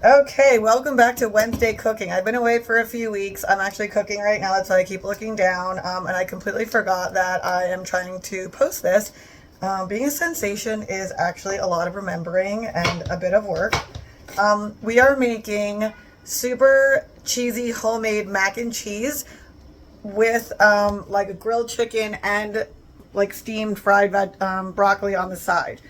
Okay, welcome back to Wednesday Cooking. I've been away for a few weeks. I'm actually cooking right now. That's why I keep looking down. And I completely forgot that I am trying to post this. Being a sensation is actually a lot of remembering and a bit of work. We are making super cheesy homemade mac and cheese with like a grilled chicken and like steamed fried broccoli on the side.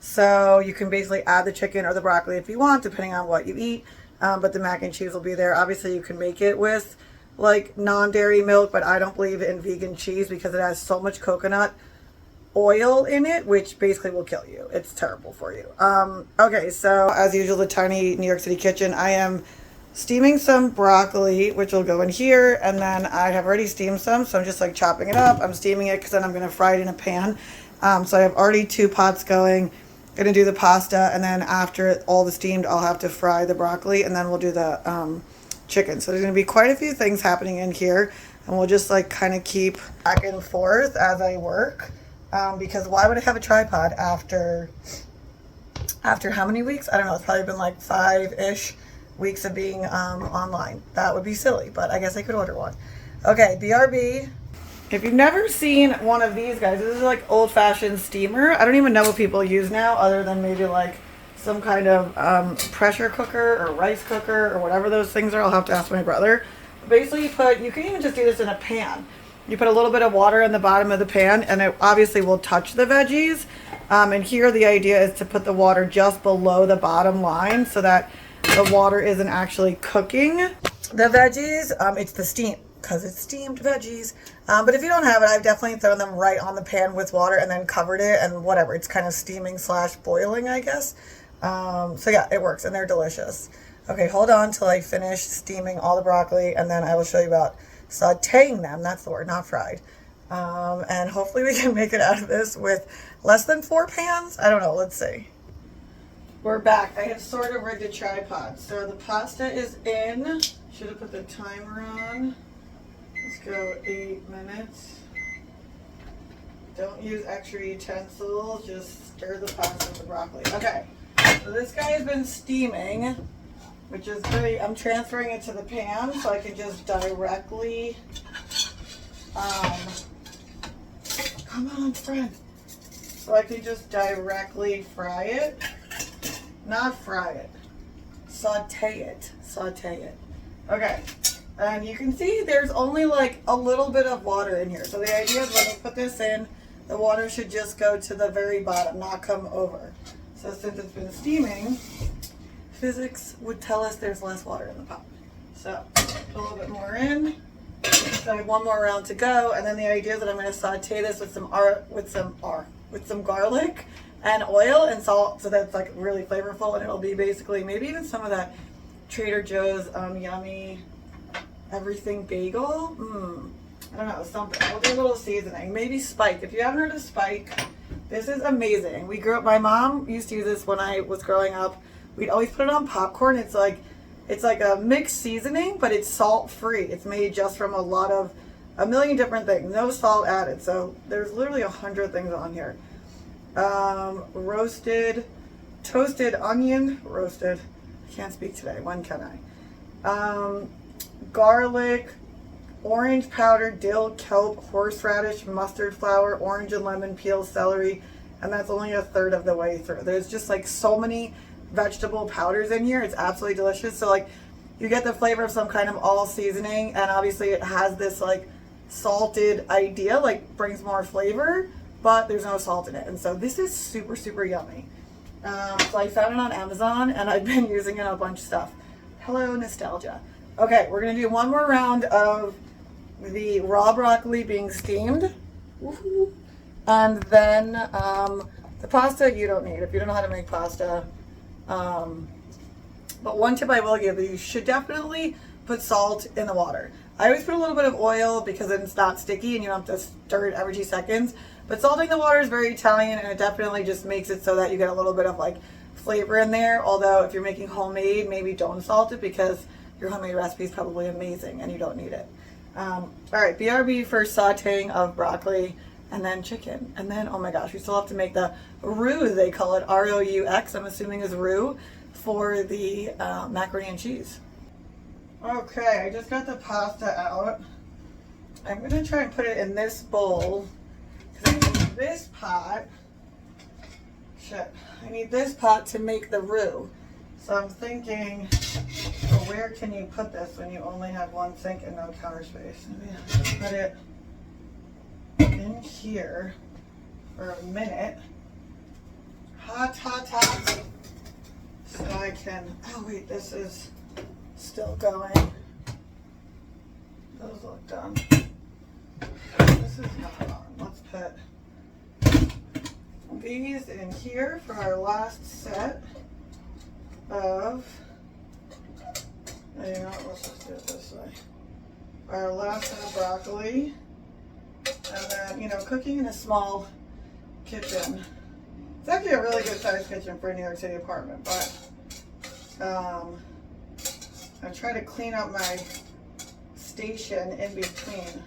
So you can basically add the chicken or the broccoli if you want, depending on what you eat. But the mac and cheese will be there. Obviously, you can make it with like non-dairy milk, but I don't believe in vegan cheese because it has so much coconut oil in it, which basically will kill you. It's terrible for you. Okay, so as usual, the tiny New York City kitchen, I am steaming some broccoli, which will go in here, and then I have already steamed some, so I'm just like chopping it up. I'm steaming it because then I'm going to fry it in a pan. So I have already 2 pots going. Gonna do the pasta, and then after all the steamed, I'll have to fry the broccoli, and then we'll do the chicken. So there's gonna be quite a few things happening in here, and we'll just like kind of keep back and forth as I work. Because why would I have a tripod after how many weeks? I don't know. It's probably been like 5-ish weeks of being online. That would be silly, but I guess I could order one. Okay, BRB. If you've never seen one of these guys, this is like old-fashioned steamer. I don't even know what people use now other than maybe like some kind of pressure cooker or rice cooker or whatever those things are. I'll have to ask my brother. Basically, you can even just do this in a pan. You put a little bit of water in the bottom of the pan, and it obviously will touch the veggies. And here the idea is to put the water just below the bottom line so that the water isn't actually cooking the veggies. It's the steam, because it's steamed veggies. But if you don't have it, I've definitely thrown them right on the pan with water and then covered it and whatever. It's kind of steaming / boiling, I guess. So yeah, it works and they're delicious. Okay, hold on till I finish steaming all the broccoli, and then I will show you about sauteing them. That's the word, not fried. And hopefully we can make it out of this with less than 4 pans. I don't know, let's see. We're back. I have sort of rigged a tripod. So the pasta is in. Should have put the timer on. Let's go 8 minutes. Don't use extra utensils, just stir the pasta with the broccoli. Okay, so this guy has been steaming, which is great. I'm transferring it to the pan so I can just directly, come on, friend. So I can just directly fry it. Not fry it. Saute it. Saute it. Okay. And you can see there's only like a little bit of water in here. So the idea is when you put this in, the water should just go to the very bottom, not come over. So since it's been steaming, physics would tell us there's less water in the pot. So put a little bit more in. So I have one more round to go, and then the idea is that I'm going to saute this with some garlic and oil and salt, so that's like really flavorful, and it'll be basically maybe even some of that Trader Joe's yummy everything bagel. I don't know, something. We'll do a little seasoning. Maybe Spike. If you haven't heard of Spike, this is amazing. My mom used to use this when I was growing up. We'd always put it on popcorn. It's like a mixed seasoning, but it's salt free. It's made just from a million different things. No salt added. So there's literally 100 things on here. Toasted onion, roasted. I can't speak today. When can I? Garlic, orange powder, dill, kelp, horseradish, mustard flour, orange and lemon peel, celery, and that's only a third of the way through. There's just like so many vegetable powders in here. It's absolutely delicious. So like you get the flavor of some kind of all seasoning, and obviously it has this like salted idea, like brings more flavor, but there's no salt in it. And so this is super, super yummy. So I found it on Amazon and I've been using it on a bunch of stuff. Hello, nostalgia. Okay, we're gonna do one more round of the raw broccoli being steamed. Woo-hoo. And then the pasta you don't need if you don't know how to make pasta. But one tip I will give you should definitely put salt in the water. I always put a little bit of oil because then it's not sticky and you don't have to stir it every 2 seconds. But salting the water is very Italian, and it definitely just makes it so that you get a little bit of like flavor in there. Although if you're making homemade, maybe don't salt it because your homemade recipe is probably amazing and you don't need it. All right, BRB for sauteing of broccoli and then chicken. And then, oh my gosh, we still have to make the roux, they call it, R-O-U-X, I'm assuming is roux. for the macaroni and cheese. Okay, I just got the pasta out. I'm gonna try and put it in this bowl because I need this pot. I need this pot to make the roux. So I'm thinking, well, where can you put this when you only have one sink and no counter space? Maybe I have to put it in here for a minute. Hot. So I can, oh wait, this is still going. Those look done. This is not on. Let's put these in here for our last set of, you know, let's just do it this way. Our last set of broccoli. And then, you know, cooking in a small kitchen. It's actually a really good sized kitchen for a New York City apartment, but I try to clean up my station in between.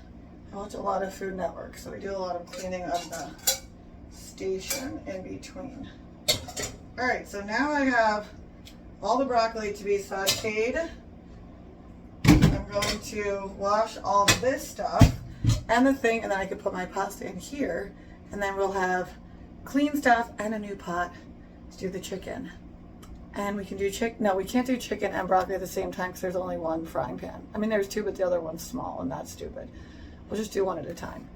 I watch a lot of Food Network, so we do a lot of cleaning of the station in between. All right, so now I have all the broccoli to be sauteed. I'm going to wash all of this stuff and the thing, and then I can put my pasta in here, and then we'll have clean stuff and a new pot to do the chicken. And we can do no, we can't do chicken and broccoli at the same time because there's only one frying pan. I mean, there's two, but the other one's small, and that's stupid. We'll just do one at a time.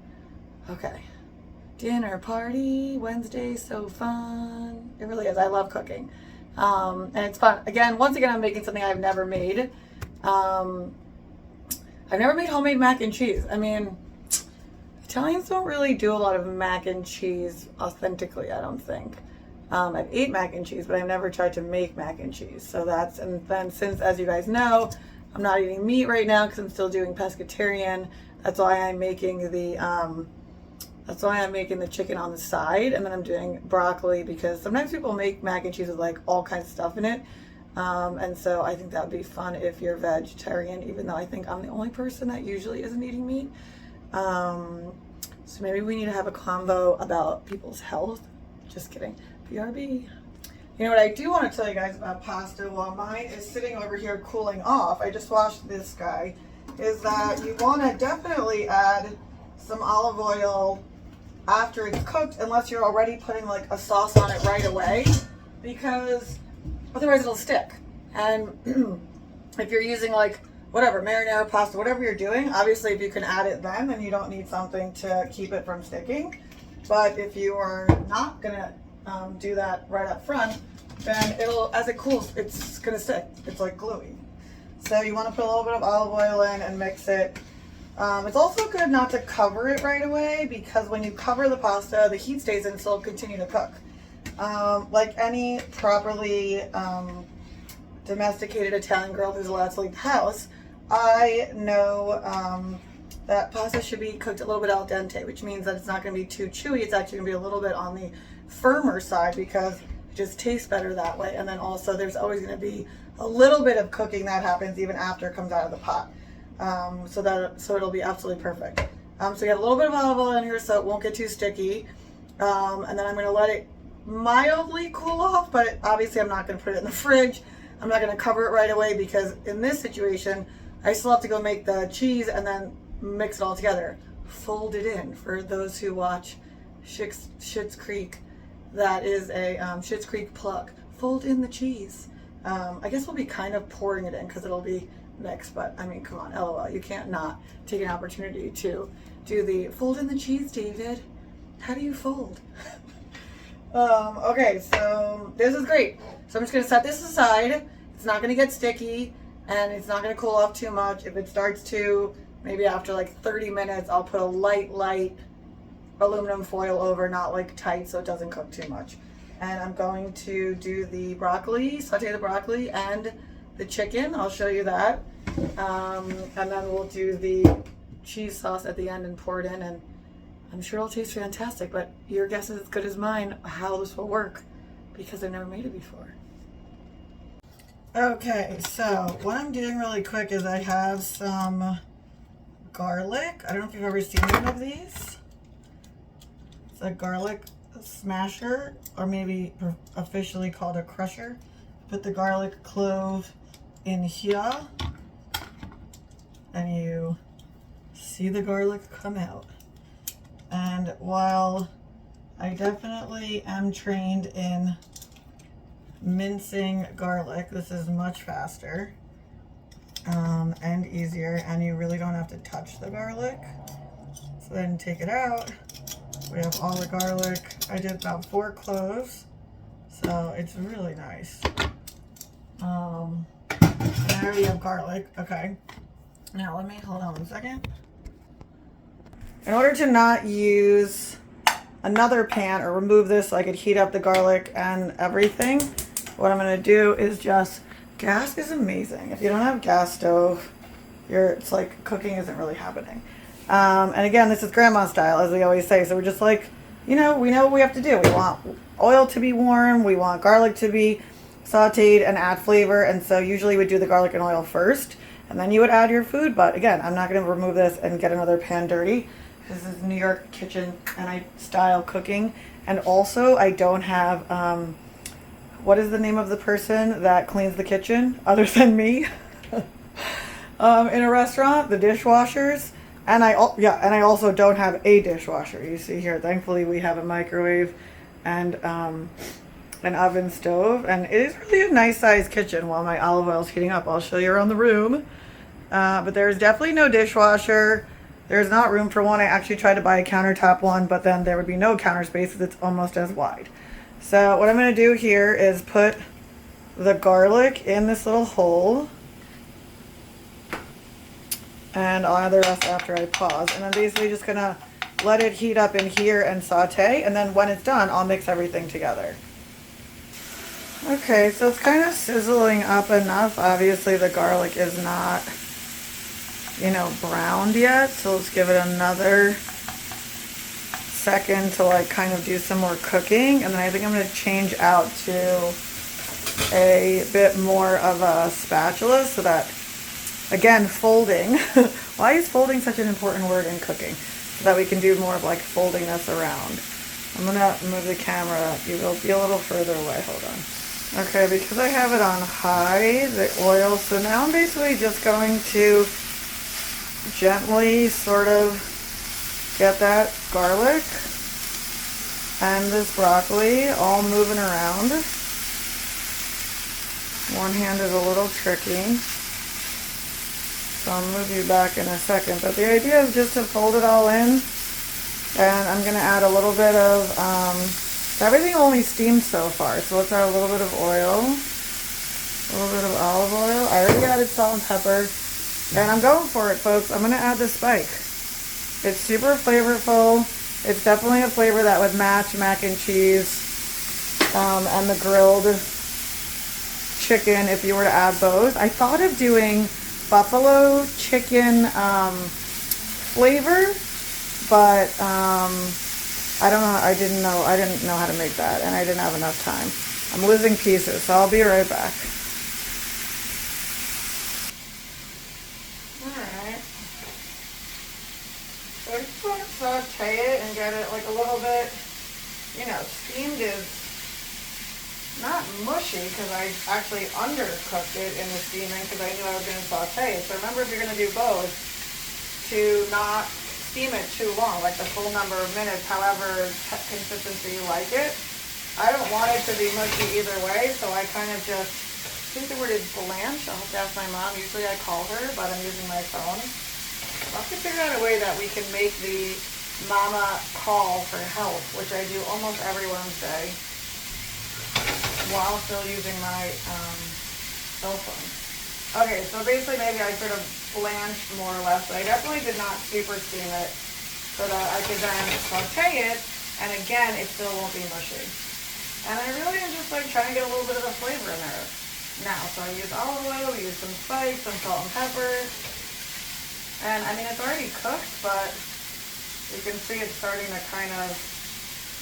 Okay. Dinner party, Wednesday, so fun. It really is. I love cooking. And it's fun. Once again, I'm making something I've never made. I've never made homemade mac and cheese. I mean, Italians don't really do a lot of mac and cheese authentically, I don't think. I've ate mac and cheese, but I've never tried to make mac and cheese. So that's, and then since, as you guys know, I'm not eating meat right now because I'm still doing pescatarian. That's why I'm making the chicken on the side, and then I'm doing broccoli because sometimes people make mac and cheese with like all kinds of stuff in it. And so I think that would be fun if you're vegetarian, even though I think I'm the only person that usually isn't eating meat. So maybe we need to have a convo about people's health. Just kidding. BRB. You know what I do want to tell you guys about pasta while mine is sitting over here cooling off. I just washed this guy. Is that you want to definitely add some olive oil after it's cooked, unless you're already putting like a sauce on it right away, because otherwise it'll stick. And if you're using like whatever, marinara pasta, whatever you're doing, obviously if you can add it then you don't need something to keep it from sticking. But if you are not gonna do that right up front, then it'll, as it cools, it's gonna stick. It's like gluey. So you want to put a little bit of olive oil in and mix it. It's also good not to cover it right away, because when you cover the pasta, the heat stays in, so it'll continue to cook. Like any properly domesticated Italian girl who's allowed to leave the house, I know that pasta should be cooked a little bit al dente, which means that it's not going to be too chewy. It's actually going to be a little bit on the firmer side because it just tastes better that way. And then also there's always going to be a little bit of cooking that happens even after it comes out of the pot. So it'll be absolutely perfect. So you got a little bit of olive oil in here so it won't get too sticky. And then I'm going to let it mildly cool off, but obviously I'm not going to put it in the fridge. I'm not going to cover it right away because in this situation, I still have to go make the cheese and then mix it all together. Fold it in. For those who watch Schitt's Creek, that is a Schitt's Creek plug. Fold in the cheese. I guess we'll be kind of pouring it in because it'll be mixed, but I mean, come on, LOL. You can't not take an opportunity to do the fold in the cheese, David. How do you fold? Okay, so this is great. So I'm just going to set this aside. It's not going to get sticky and it's not going to cool off too much. If it starts to, maybe after like 30 minutes, I'll put a light aluminum foil over, not like tight so it doesn't cook too much. And I'm going to do the broccoli, saute the broccoli and the chicken. I'll show you that. And then we'll do the cheese sauce at the end and pour it in, and I'm sure it'll taste fantastic, but your guess is as good as mine how this will work because I've never made it before. Okay, so what I'm doing really quick is I have some garlic. I don't know if you've ever seen one of these. It's a garlic smasher, or maybe officially called a crusher. put the garlic clove in here, and you see the garlic come out. And while I definitely am trained in mincing garlic, this is much faster and easier, and you really don't have to touch the garlic. So then take it out. We have all the garlic. I did about 4 cloves, so it's really nice. And I already have garlic. Okay. Now let me hold on one second. In order to not use another pan or remove this so I could heat up the garlic and everything, what I'm going to do is just, gas is amazing. If you don't have gas stove, it's like cooking isn't really happening. And again, this is grandma style, as we always say. So we're just like, we know what we have to do. We want oil to be warm. We want garlic to be sauteed and add flavor. And so usually we do the garlic and oil first, and then you would add your food. But again, I'm not going to remove this and get another pan dirty. This is New York kitchen and style cooking. And also I don't have, what is the name of the person that cleans the kitchen other than me? In a restaurant, the dishwashers. And I also don't have a dishwasher. You see here, thankfully we have a microwave and an oven stove, and it is really a nice sized kitchen while my olive oil is heating up. I'll show you around the room. But there's definitely no dishwasher. There's not room for one. I actually tried to buy a countertop one, but then there would be no counter space because it's almost as wide. So what I'm going to do here is put the garlic in this little hole. And I'll add the rest after I pause. And I'm basically just going to let it heat up in here and saute. And then when it's done, I'll mix everything together. Okay, so it's kind of sizzling up enough. Obviously the garlic is not, browned yet. So let's give it another second to like kind of do some more cooking. And then I think I'm going to change out to a bit more of a spatula so that, again, folding. Why is folding such an important word in cooking? So that we can do more of like folding this around. I'm gonna move the camera. You will be a little further away. Hold on. Okay, because I have it on high, the oil. So now I'm basically just going to gently sort of get that garlic and this broccoli all moving around. One hand is a little tricky. So I'll move you back in a second. But the idea is just to fold it all in. And I'm going to add a little bit of, everything only steamed so far. So let's add a little bit of oil, a little bit of olive oil. I already added salt and pepper. And I'm going for it, folks. I'm going to add the spike. It's super flavorful. It's definitely a flavor that would match mac and cheese and the grilled chicken if you were to add both. I thought of doing buffalo chicken flavor, but I don't know. I didn't know how to make that, and I didn't have enough time. I'm losing pieces, so I'll be right back. Alright. So I just want to saute it and get it like a little bit, steamed is not mushy because I actually undercooked it in the steaming because I knew I was going to saute it. So remember, if you're going to do both, to not steam it too long, like the full number of minutes, however consistency you like it. I don't want it to be mushy either way, so I kind of just, I think the word is blanch. I'll have to ask my mom. Usually I call her, but I'm using my phone. I'll have to figure out a way that we can make the mama call for help, which I do almost every Wednesday, while still using my cell phone. Okay, so basically maybe I sort of blanched more or less, but I definitely did not super steam it so that I could then saute it, and again, it still won't be mushy. And I really am just like trying to get a little bit of a flavor in there now. So I use olive oil, we use some spice, some salt and pepper, and I mean it's already cooked, but you can see it's starting to kind of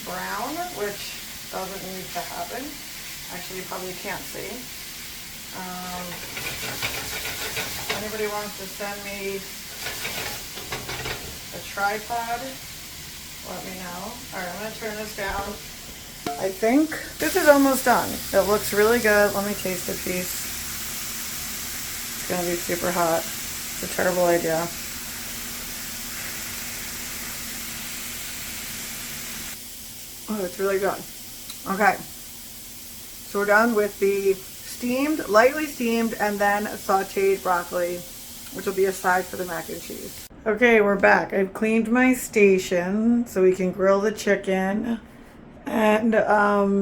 brown, which doesn't need to happen. Actually, you probably can't see. Anybody wants to send me a tripod, let me know. Alright, I'm going to turn this down. I think this is almost done. It looks really good. Let me taste a piece. It's gonna be super hot. It's a terrible idea. Oh, it's really good. Okay. So we're done with the steamed, lightly steamed, and then sauteed broccoli, which will be a side for the mac and cheese. Okay, we're back. I've cleaned my station so we can grill the chicken and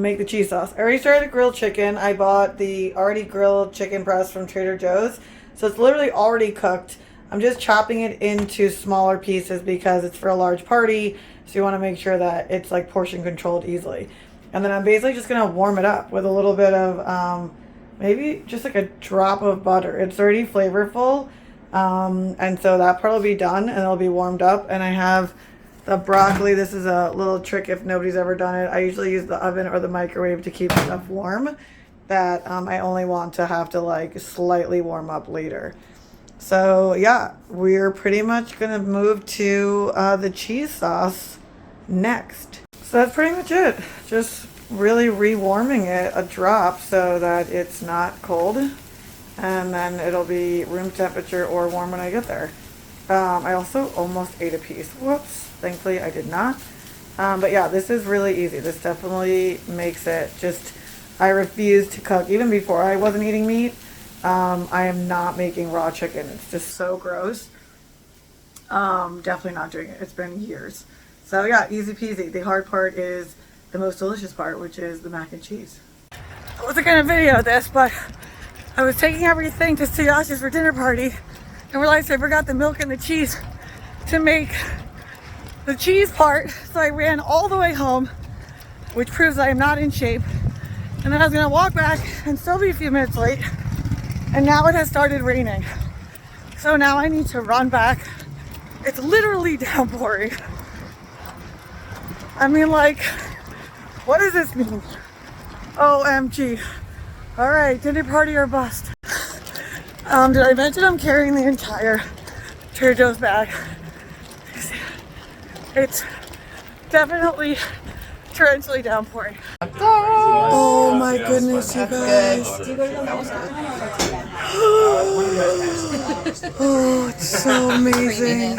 make the cheese sauce. I already started the grilled chicken. I bought the already grilled chicken breast from Trader Joe's. So it's literally already cooked. I'm just chopping it into smaller pieces because it's for a large party. So you want to make sure that it's like portion controlled easily. And then I'm basically just going to warm it up with a little bit of maybe just like a drop of butter. It's already flavorful. And so that part will be done and it'll be warmed up. And I have the broccoli. This is a little trick if nobody's ever done it. I usually use the oven or the microwave to keep stuff warm. That I only want to have to like slightly warm up later. So yeah, we're pretty much gonna move to the cheese sauce next. So that's pretty much it. Just really rewarming it a drop so that it's not cold, and then it'll be room temperature or warm when I get there. I also almost ate a piece. Whoops. Thankfully I did not. But yeah, this is really easy. This definitely makes it just, I refuse to cook. Even before I wasn't eating meat, I am not making raw chicken. It's just so gross. Definitely not doing it. It's been years. So yeah, easy peasy. The hard part is the most delicious part, which is the mac and cheese. I wasn't gonna video this, but I was taking everything to Suyash's for dinner party and realized I forgot the milk and the cheese to make the cheese part. So I ran all the way home, which proves I am not in shape. And then I was gonna walk back and still be a few minutes late. And now it has started raining. So now I need to run back. It's literally downpouring. I mean, like, what does this mean? OMG. All right, dinner party or bust. Did I mention I'm carrying the entire Trader Joe's bag? It's definitely torrentially downpouring. Oh my goodness, you guys. Oh, it's so amazing.